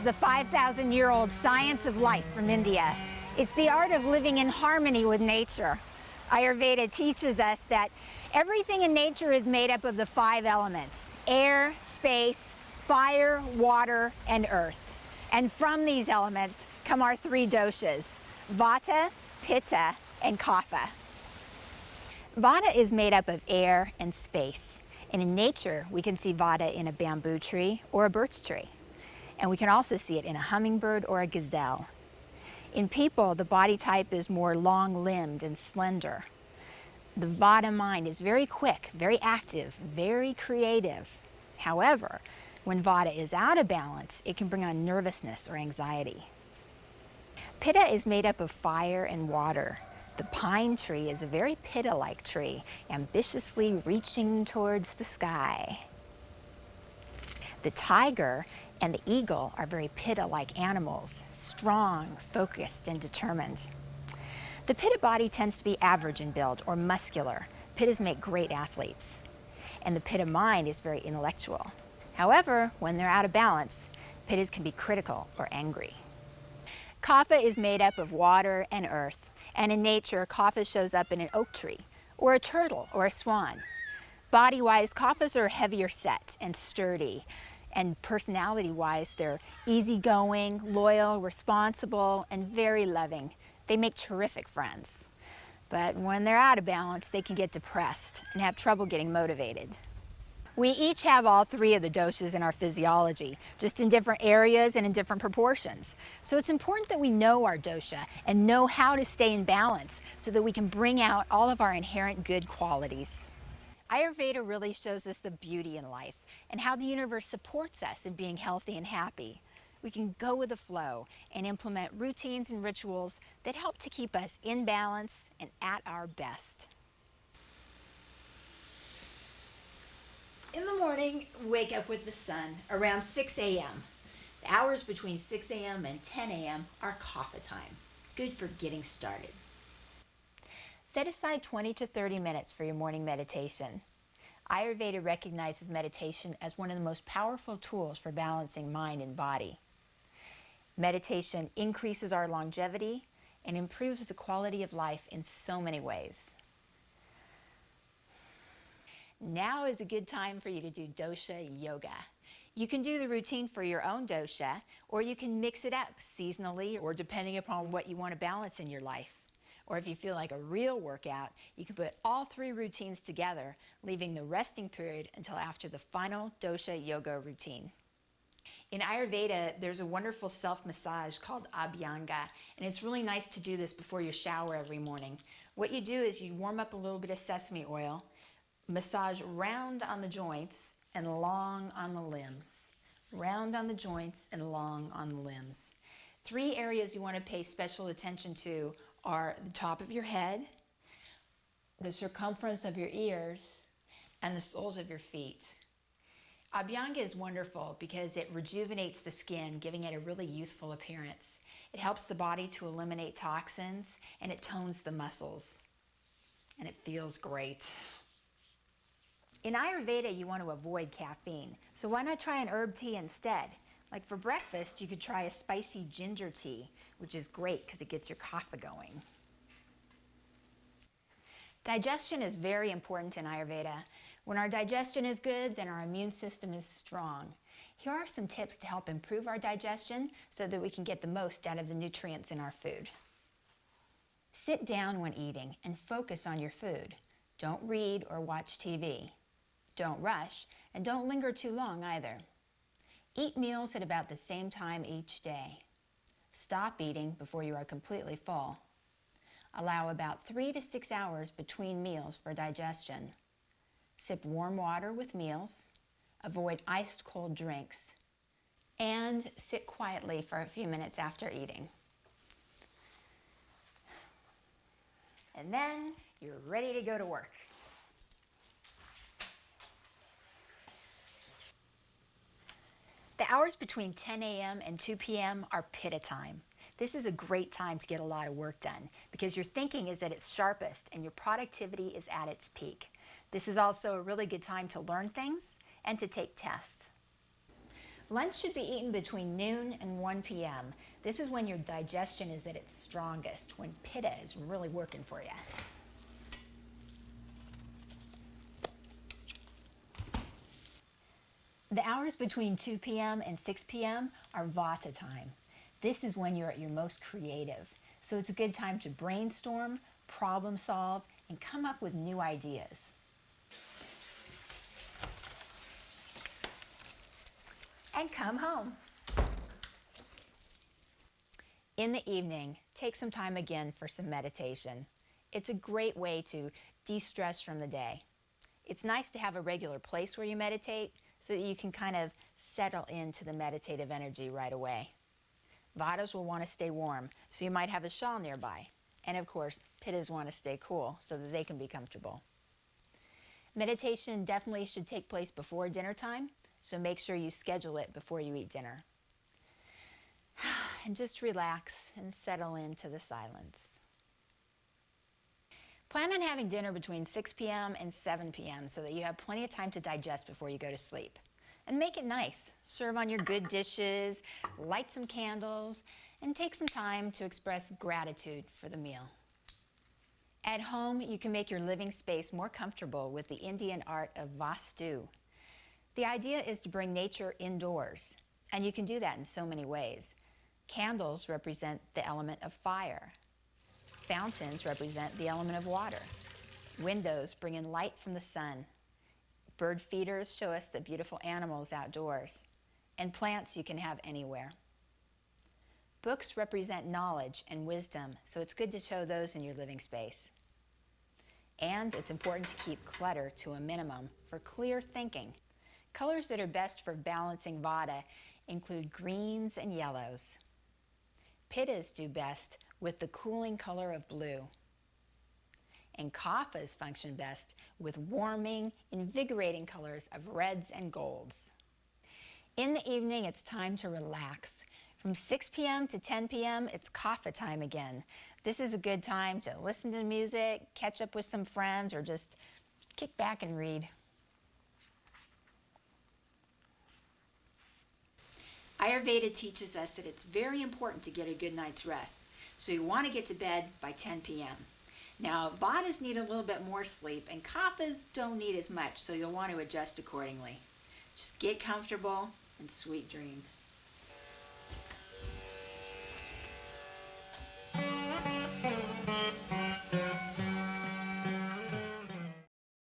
the 5,000-year-old science of life from India. It's the art of living in harmony with nature. Ayurveda teaches us that everything in nature is made up of the 5 elements: air, space, fire, water, and earth. And from these elements come our 3 doshas: Vata, Pitta, and Kapha. Vata is made up of air and space. And in nature, we can see Vata in a bamboo tree or a birch tree. And we can also see it in a hummingbird or a gazelle. In people, the body type is more long-limbed and slender. The Vata mind is very quick, very active, very creative. However, when Vata is out of balance, it can bring on nervousness or anxiety. Pitta is made up of fire and water. The pine tree is a very Pitta-like tree, ambitiously reaching towards the sky. The tiger and the eagle are very Pitta-like animals, strong, focused, and determined. The Pitta body tends to be average in build or muscular. Pittas make great athletes. And the Pitta mind is very intellectual. However, when they're out of balance, Pittas can be critical or angry. Kapha is made up of water and earth. And in nature, Kapha shows up in an oak tree, or a turtle, or a swan. Body-wise, Kaphas are heavier set and sturdy. And personality-wise, they're easygoing, loyal, responsible, and very loving. They make terrific friends. But when they're out of balance, they can get depressed and have trouble getting motivated. We each have all 3 of the doshas in our physiology, just in different areas and in different proportions. So it's important that we know our dosha and know how to stay in balance so that we can bring out all of our inherent good qualities. Ayurveda really shows us the beauty in life and how the universe supports us in being healthy and happy. We can go with the flow and implement routines and rituals that help to keep us in balance and at our best. In the morning, wake up with the sun around 6 a.m. The hours between 6 a.m. and 10 a.m. are Kapha time. Good for getting started. Set aside 20 to 30 minutes for your morning meditation. Ayurveda recognizes meditation as one of the most powerful tools for balancing mind and body. Meditation increases our longevity and improves the quality of life in so many ways. Now is a good time for you to do dosha yoga. You can do the routine for your own dosha, or you can mix it up seasonally or depending upon what you want to balance in your life. Or if you feel like a real workout, you can put all 3 routines together, leaving the resting period until after the final dosha yoga routine. In Ayurveda, there's a wonderful self-massage called Abhyanga, and it's really nice to do this before you shower every morning. What you do is you warm up a little bit of sesame oil, massage round on the joints and long on the limbs. Round on the joints and long on the limbs. 3 areas you want to pay special attention to are the top of your head, the circumference of your ears, and the soles of your feet. Abhyanga is wonderful because it rejuvenates the skin, giving it a really youthful appearance. It helps the body to eliminate toxins, and it tones the muscles. And it feels great. In Ayurveda, you want to avoid caffeine, so why not try an herb tea instead? Like for breakfast, you could try a spicy ginger tea, which is great because it gets your kapha going. Digestion is very important in Ayurveda. When our digestion is good, then our immune system is strong. Here are some tips to help improve our digestion so that we can get the most out of the nutrients in our food. Sit down when eating and focus on your food. Don't read or watch TV. Don't rush, and don't linger too long either. Eat meals at about the same time each day. Stop eating before you are completely full. Allow about 3 to 6 hours between meals for digestion. Sip warm water with meals. Avoid iced cold drinks. And sit quietly for a few minutes after eating. And then you're ready to go to work. The hours between 10 a.m. and 2 p.m. are Pitta time. This is a great time to get a lot of work done because your thinking is at its sharpest and your productivity is at its peak. This is also a really good time to learn things and to take tests. Lunch should be eaten between noon and 1 p.m. This is when your digestion is at its strongest, when pitta is really working for you. The hours between 2 p.m. and 6 p.m. are vata time. This is when you're at your most creative. So it's a good time to brainstorm, problem solve, and come up with new ideas. And come home. In the evening, take some time again for some meditation. It's a great way to de-stress from the day. It's nice to have a regular place where you meditate so that you can kind of settle into the meditative energy right away. Vatas will want to stay warm, so you might have a shawl nearby. And of course, pittas want to stay cool so that they can be comfortable. Meditation definitely should take place before dinner time, so make sure you schedule it before you eat dinner. And just relax and settle into the silence. Plan on having dinner between 6 p.m. and 7 p.m. so that you have plenty of time to digest before you go to sleep. And make it nice. Serve on your good dishes, light some candles, and take some time to express gratitude for the meal. At home, you can make your living space more comfortable with the Indian art of Vastu. The idea is to bring nature indoors, and you can do that in so many ways. Candles represent the element of fire. Fountains represent the element of water. Windows bring in light from the sun. Bird feeders show us the beautiful animals outdoors. And plants you can have anywhere. Books represent knowledge and wisdom, so it's good to show those in your living space. And it's important to keep clutter to a minimum for clear thinking. Colors that are best for balancing vata include greens and yellows. Pittas do best with the cooling color of blue. And kaphas function best with warming, invigorating colors of reds and golds. In the evening, it's time to relax. From 6 p.m. to 10 p.m., it's kapha time again. This is a good time to listen to music, catch up with some friends, or just kick back and read. Ayurveda teaches us that it's very important to get a good night's rest, so you want to get to bed by 10 p.m. Now, vatas need a little bit more sleep, and kaphas don't need as much, so you'll want to adjust accordingly. Just get comfortable and sweet dreams.